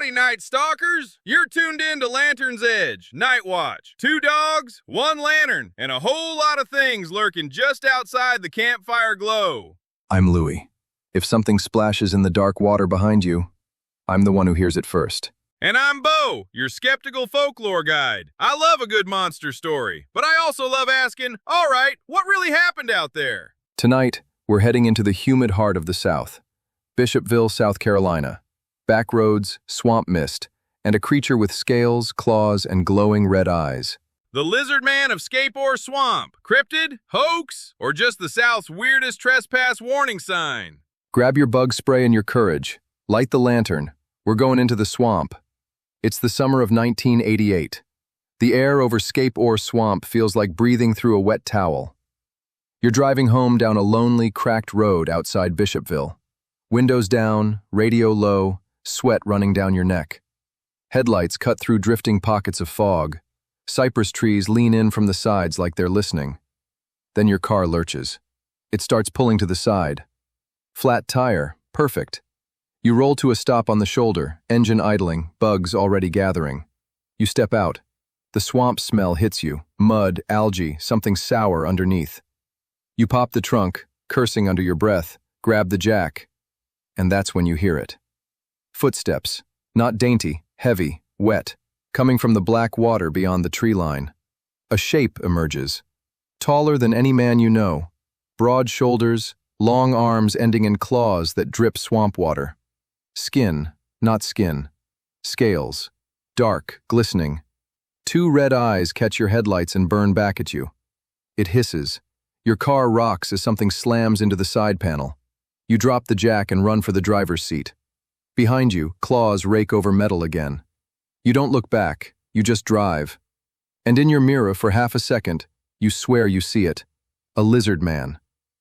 Howdy, Night Stalkers! You're tuned in to Lantern's Edge, Night Watch. 2 dogs, 1 lantern, and a whole lot of things lurking just outside the campfire glow. I'm Louie. If something splashes in the dark water behind you, I'm the one who hears it first. And I'm Bo, your skeptical folklore guide. I love a good monster story, but I also love asking, all right, what really happened out there? Tonight, we're heading into the humid heart of the South. Bishopville, South Carolina. Backroads, swamp mist, and a creature with scales, claws, and glowing red eyes. The lizard man of Scape or swamp, cryptid, hoax, or just the South's weirdest trespass warning sign? Grab your bug spray and your courage. Light the lantern. We're going into the swamp. It's the summer of 1988. The air over Scape or swamp feels like breathing through a wet towel. You're driving home down a lonely, cracked road outside Bishopville. Windows down, radio low, sweat running down your neck. Headlights cut through drifting pockets of fog. Cypress trees lean in from the sides like they're listening. Then your car lurches. It starts pulling to the side. Flat tire, perfect. You roll to a stop on the shoulder, engine idling, bugs already gathering. You step out. The swamp smell hits you, mud, algae, something sour underneath. You pop the trunk, cursing under your breath, grab the jack, and that's when you hear it. Footsteps, not dainty, heavy, wet, coming from the black water beyond the tree line. A shape emerges, taller than any man you know, broad shoulders, long arms ending in claws that drip swamp water. Skin, not skin. Scales, dark, glistening. 2 red eyes catch your headlights and burn back at you. It hisses. Your car rocks as something slams into the side panel. You drop the jack and run for the driver's seat. Behind you, claws rake over metal again. You don't look back, you just drive. And in your mirror for half a second, you swear you see it. A lizard man,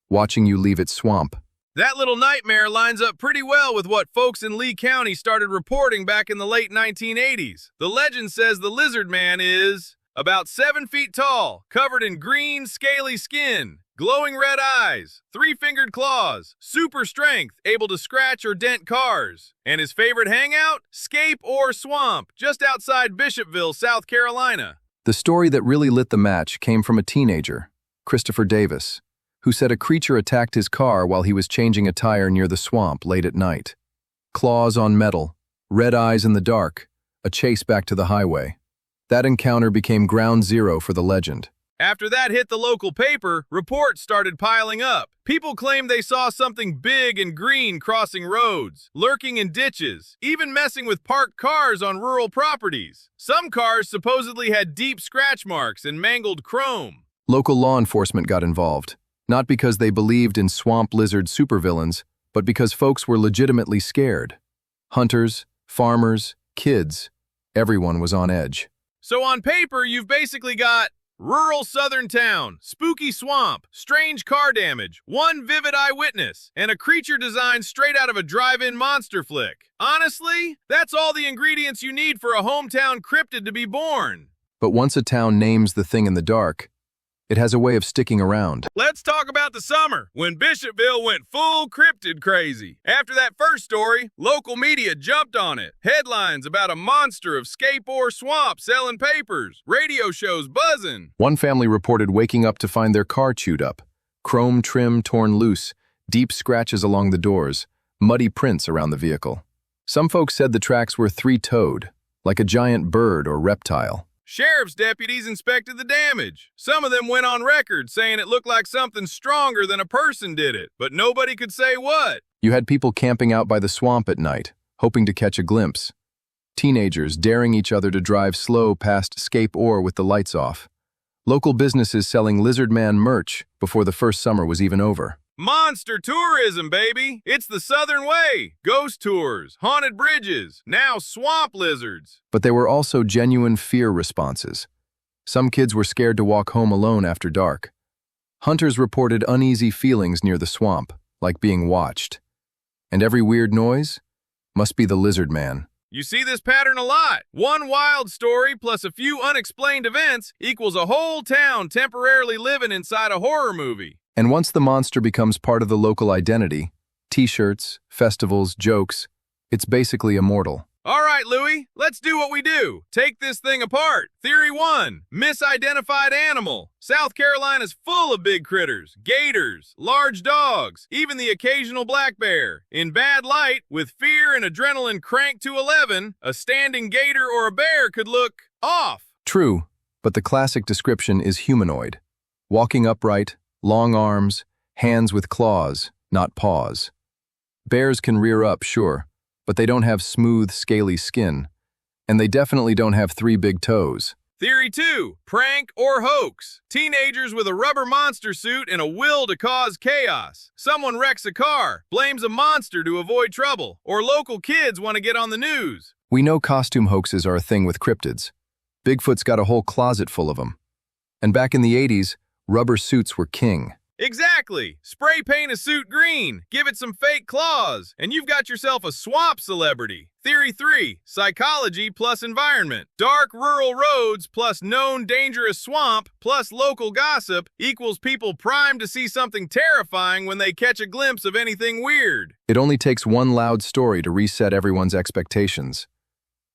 watching you leave its swamp. That little nightmare lines up pretty well with what folks in Lee County started reporting back in the late 1980s. The legend says the lizard man is about 7 feet tall, covered in green, scaly skin, glowing red eyes, 3-fingered claws, super strength, able to scratch or dent cars. And his favorite hangout? Scape or swamp, just outside Bishopville, South Carolina. The story that really lit the match came from a teenager, Christopher Davis, who said a creature attacked his car while he was changing a tire near the swamp late at night. Claws on metal, red eyes in the dark, a chase back to the highway. That encounter became ground zero for the legend. After that hit the local paper, reports started piling up. People claimed they saw something big and green crossing roads, lurking in ditches, even messing with parked cars on rural properties. Some cars supposedly had deep scratch marks and mangled chrome. Local law enforcement got involved, not because they believed in swamp lizard supervillains, but because folks were legitimately scared. Hunters, farmers, kids, everyone was on edge. So on paper, you've basically got rural southern town, spooky swamp, strange car damage, 1 vivid eyewitness, and a creature designed straight out of a drive-in monster flick. Honestly, that's all the ingredients you need for a hometown cryptid to be born. But once a town names the thing in the dark, it has a way of sticking around. Let's talk about the summer, when Bishopville went full cryptid crazy. After that first story, local media jumped on it. Headlines about a monster of Scape or swamp selling papers, radio shows buzzing. One family reported waking up to find their car chewed up, chrome trim torn loose, deep scratches along the doors, muddy prints around the vehicle. Some folks said the tracks were 3-toed, like a giant bird or reptile. Sheriff's deputies inspected the damage. Some of them went on record saying it looked like something stronger than a person did it, but nobody could say what. You had people camping out by the swamp at night, hoping to catch a glimpse. Teenagers daring each other to drive slow past Scape or with the lights off. Local businesses selling lizard man merch before the first summer was even over. Monster tourism, baby! It's the Southern way. Ghost tours, haunted bridges, now swamp lizards. But they were also genuine fear responses. Some kids were scared to walk home alone after dark. Hunters reported uneasy feelings near the swamp, like being watched. And every weird noise must be the lizard man. You see this pattern a lot. One wild story plus a few unexplained events equals a whole town temporarily living inside a horror movie. And once the monster becomes part of the local identity, t-shirts, festivals, jokes, it's basically immortal. All right, Louie, let's do what we do. Take this thing apart. Theory 1, misidentified animal. South Carolina's full of big critters, gators, large dogs, even the occasional black bear. In bad light, with fear and adrenaline cranked to 11, a standing gator or a bear could look off. True, but the classic description is humanoid. Walking upright, long arms, hands with claws, not paws. Bears can rear up, sure, but they don't have smooth, scaly skin. And they definitely don't have 3 big toes. Theory 2, prank or hoax. Teenagers with a rubber monster suit and a will to cause chaos. Someone wrecks a car, blames a monster to avoid trouble, or local kids want to get on the news. We know costume hoaxes are a thing with cryptids. Bigfoot's got a whole closet full of them. And back in the 80s, rubber suits were king. Exactly. Spray paint a suit green, give it some fake claws, and you've got yourself a swamp celebrity. Theory 3, psychology plus environment. Dark rural roads plus known dangerous swamp plus local gossip equals people primed to see something terrifying when they catch a glimpse of anything weird. It only takes one loud story to reset everyone's expectations.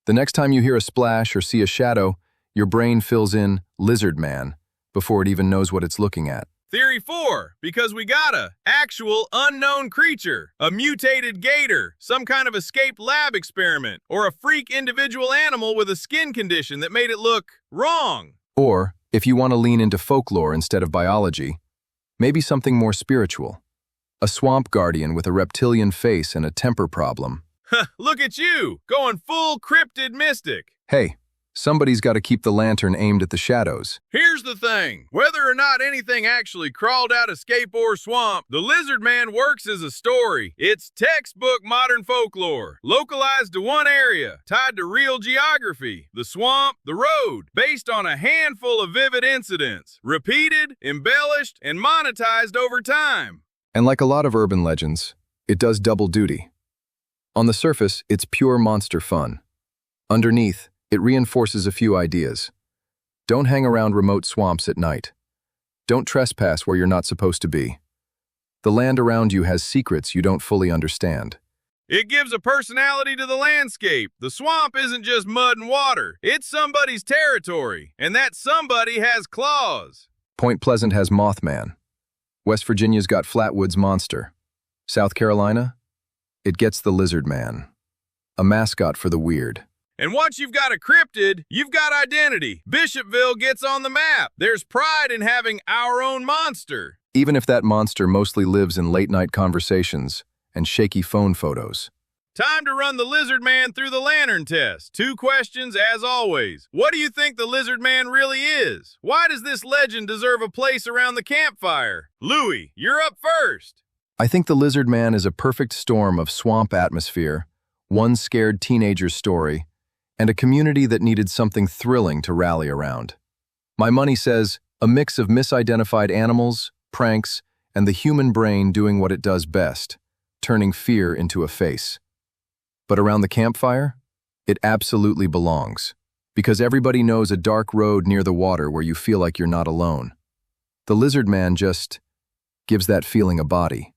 The next time you hear a splash or see a shadow, your brain fills in lizard man before it even knows what it's looking at. Theory 4, because we got a actual unknown creature, a mutated gator, some kind of escaped lab experiment, or a freak individual animal with a skin condition that made it look wrong. Or, if you want to lean into folklore instead of biology, maybe something more spiritual. A swamp guardian with a reptilian face and a temper problem. Look at you, going full cryptid mystic. Hey, somebody's got to keep the lantern aimed at the shadows. Here's the thing. Whether or not anything actually crawled out of Scape or swamp, the lizard man works as a story. It's textbook modern folklore, localized to one area, tied to real geography, the swamp, the road, based on a handful of vivid incidents, repeated, embellished, and monetized over time. And like a lot of urban legends, it does double duty. On the surface, it's pure monster fun. Underneath, it reinforces a few ideas. Don't hang around remote swamps at night. Don't trespass where you're not supposed to be. The land around you has secrets you don't fully understand. It gives a personality to the landscape. The swamp isn't just mud and water. It's somebody's territory, and that somebody has claws. Point Pleasant has Mothman. West Virginia's got Flatwoods Monster. South Carolina? It gets the Lizard Man. A mascot for the weird. And once you've got a cryptid, you've got identity. Bishopville gets on the map. There's pride in having our own monster. Even if that monster mostly lives in late-night conversations and shaky phone photos. Time to run the lizard man through the lantern test. 2 questions as always. What do you think the lizard man really is? Why does this legend deserve a place around the campfire? Louie, you're up first. I think the Lizard Man is a perfect storm of swamp atmosphere, one scared teenager's story, and a community that needed something thrilling to rally around. My money says a mix of misidentified animals, pranks, and the human brain doing what it does best, turning fear into a face. But around the campfire, it absolutely belongs, because everybody knows a dark road near the water where you feel like you're not alone. The Lizard Man just gives that feeling a body.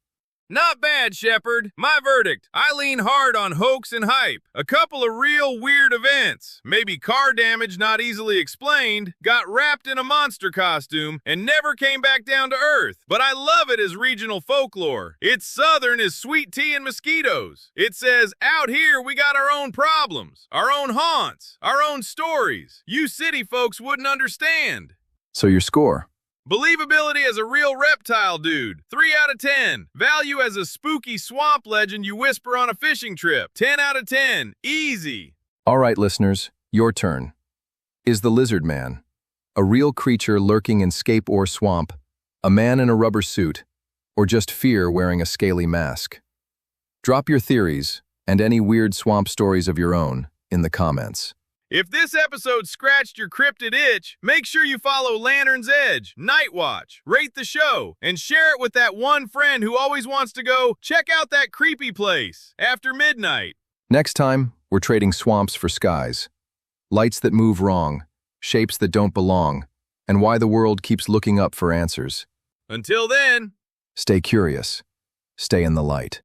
Not bad, Shepard. My verdict, I lean hard on hoax and hype. A couple of real weird events, maybe car damage not easily explained, got wrapped in a monster costume, and never came back down to earth. But I love it as regional folklore. It's southern as sweet tea and mosquitoes. It says, out here we got our own problems, our own haunts, our own stories. You city folks wouldn't understand. So your score? Believability as a real reptile dude, 3 out of 10. Value as a spooky swamp legend you whisper on a fishing trip, 10 out of 10. Easy. All right, listeners, your turn. Is the Lizard Man a real creature lurking in Scape or swamp, a man in a rubber suit, or just fear wearing a scaly mask? Drop your theories and any weird swamp stories of your own in the comments. If this episode scratched your cryptid itch, make sure you follow Lantern's Edge, Night Watch, rate the show, and share it with that one friend who always wants to go check out that creepy place after midnight. Next time, we're trading swamps for skies. Lights that move wrong, shapes that don't belong, and why the world keeps looking up for answers. Until then, Stay curious. Stay in the light.